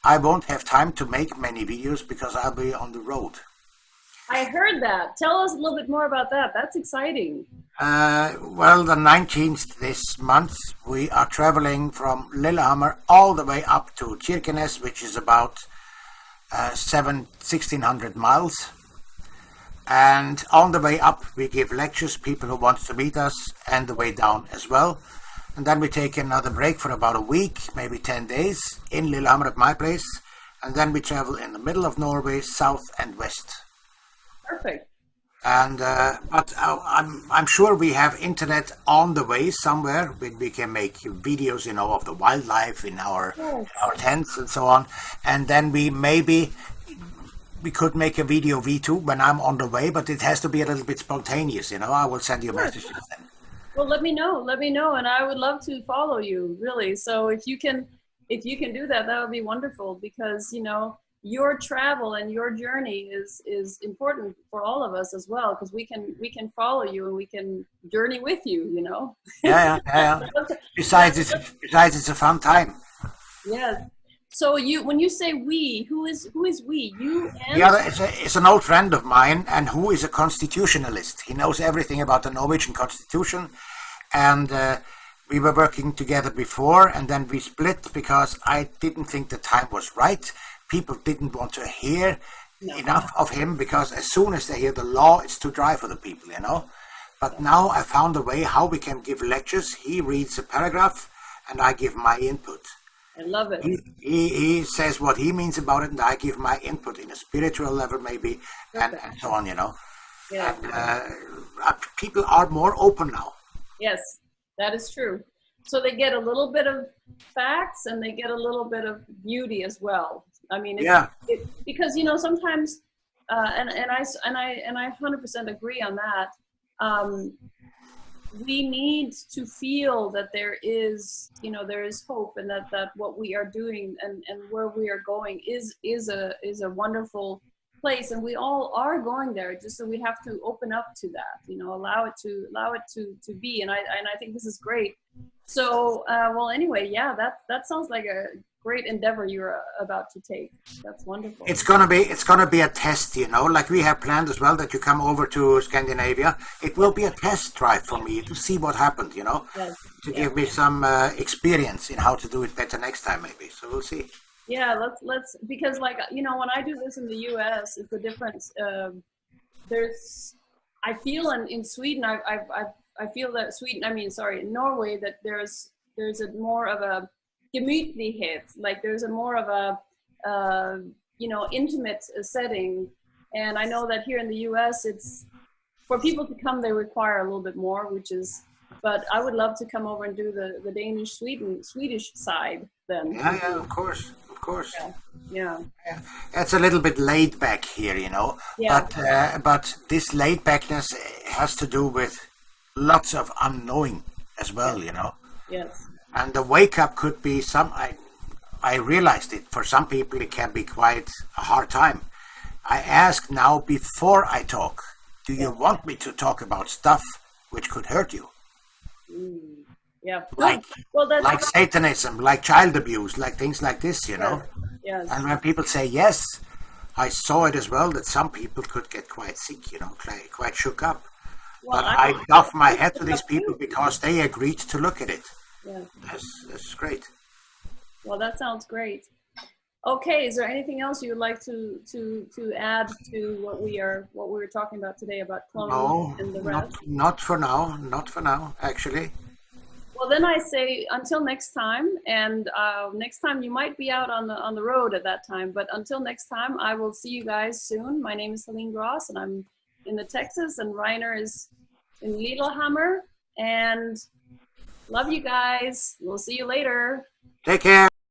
I won't have time to make many videos because I'll be on the road. I heard that. Tell us a little bit more about that. That's exciting. Well, the 19th this month, we are traveling from Lillehammer all the way up to Kirkenes, which is about 1,600 miles. And on the way up, we give lectures, people who want to meet us, and the way down as well. And then we take another break for about a week, maybe 10 days, in Lillehammer at my place. And then we travel in the middle of Norway, south and west. Perfect. And but I'm sure we have internet on the way somewhere where we can make videos, you know, of the wildlife in our tents and so on. And then we could make a video V2 when I'm on the way, but it has to be a little bit spontaneous, you know. I will send you messages then. Well, let me know, and I would love to follow you, really. So if you can do that, that would be wonderful, because, you know, your travel and your journey is important for all of us as well, because we can follow you and we can journey with you, you know. Yeah. Besides, it's a fun time. Yes. So when you say we, who is we? You and the other is an old friend of mine, and who is a constitutionalist. He knows everything about the Norwegian constitution, and we were working together before, and then we split because I didn't think the time was right. People didn't want to hear enough of him, because as soon as they hear the law, it's too dry for the people, you know. But now I found a way how we can give lectures. He reads a paragraph, and I give my input. I love it. He says what he means about it, and I give my input in a spiritual level, maybe, and so on, you know. Yeah. And people are more open now. Yes, that is true. So they get a little bit of facts, and they get a little bit of beauty as well. I mean, because, you know, sometimes, and I 100% agree on that. We need to feel that there is, you know, there is hope, and that what we are doing and where we are going is a wonderful place, and we all are going there. Just so we have to open up to that, you know, allow it to be. And I think this is great. So well, anyway, yeah, that sounds like a great endeavor you're about to take. That's wonderful. It's gonna be a test, you know, like we have planned as well, that you come over to Scandinavia. It will be a test drive for me to see what happened, you know, to give me some experience in how to do it better next time, maybe. So we'll see. Yeah, let's because, like, you know, when I do this in the US, it's a difference. I feel in Sweden, I feel that in Norway, that there's a more of a gemütlighet, like there's a more of a you know, intimate setting. And I know that here in the US, it's for people to come, they require a little bit more, but I would love to come over and do the Swedish side then. Yeah, of course. Yeah. It's a little bit laid back here, you know. Yeah. But this laid backness has to do with lots of unknowing as well, you know. Yes. And the wake up could be I realized it, for some people it can be quite a hard time. I ask now before I talk, do you want me to talk about stuff which could hurt you? Yeah. Like Satanism, like child abuse, like things like this, you know. Yes. And when people say yes, I saw it as well, that some people could get quite sick, you know, quite shook up. Well, but I doff my head to these people because they agreed to look at it. Yeah. That's great. Well, that sounds great. Okay, is there anything else you would like to add to what we were talking about today about cloning No, and the not rest? not for now. Not for now, actually. Well, then I say until next time, and next time you might be out on the road at that time. But until next time, I will see you guys soon. My name is Helene Gross, and I'm in the Texas, and Reiner is in Lillehammer. And love you guys. We'll see you later. Take care.